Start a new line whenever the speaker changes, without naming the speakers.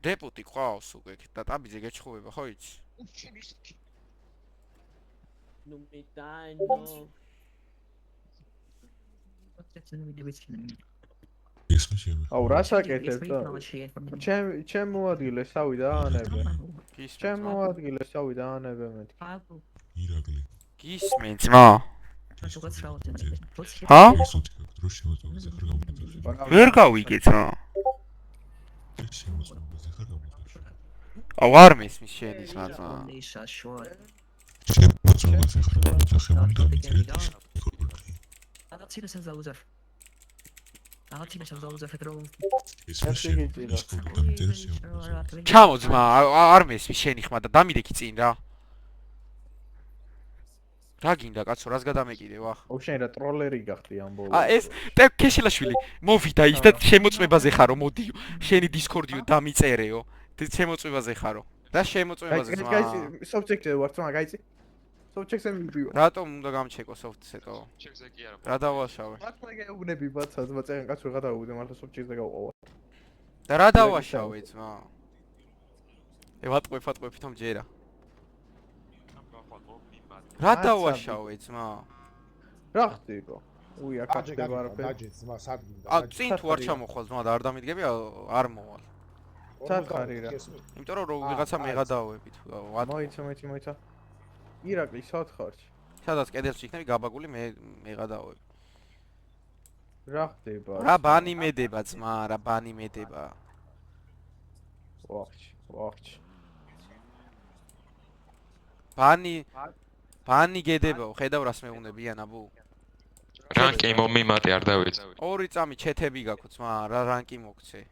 Deputy ყავს უკვე და ტაბიძე გეჩხუბება ხო იცი?
Ну метано.
აუ რა საკეთებ და ჩემ მოადგილე სავიდა ანებე ჩემ მოადგილე სავიდა ანებე მეთქი
ირაკლი
გისმენ ძმა?
ჰა?
ვერ გავიგე ძმა.
შემოწმებაზე ხარ გამოწვევში.
აუ არ მისმის შენი ძმა.
შემოწმებაზე ხარ გამოწვეული და მიწერე დისკორდი. ეს
ჩამო ძმა, არ მისმის შენი ხმა და დამიდექი წინ რა. რა გინდა კაცო, რას გადამეკიდე ვახ?
აუ შენ რა ტროლერი გახდი ამ ბოლოს
ეს ქეშილაშვილი მოვიდა ის და შემოწმებაზე ხარო, მოდიო. შენი დისკორდიო დამიწერეო. შემოწმებაზე ხარო. და შემოწმებაზე ძმა.
გაიცი, სოფტსექზე ვარ ძმა, გაიცი. სოფტსექზე მივიდიო.
რატომ უნდა გამჩეკო სოფტსეკო?
ჩეკზე კი არა.
რა დავაშავე?
მართლა გეუბნები ბაცა, ძმა წერენ კაცო რა გადავიდე, მართლა სოფტსექზე გავყოვა.
და რა დავაშავე ძმა? ვატყვე თვითონ ჯერა. რა დავაშავე ძმა?
რა ხდიო? უი, აქ ხდება არაფერი.
დაჯე ძმა სადგინდა.
ა წინ თუ არ ჩამოხვალ ძმა და არ დამიდგები, არ მოვალ.
სათხარი რა.
იმიტომ რომ ვიღაცა მეღადაოები თუ
მოიცა. ირაკლი სათხარში.
სადაც კედელში იქნები გაბაგული მეღადაოები.
რა ხდება?
რა ბანი მედება ძმა, რა ბანი მედება.
ვახჩი.
ბანი გედებაო, ხედავ რას მეუნებიან აბუ.
რანკი მომიმატე არ დავეც.
2 წამი ჩეთები გაქვს ძმა, რა რანკი მოგცე.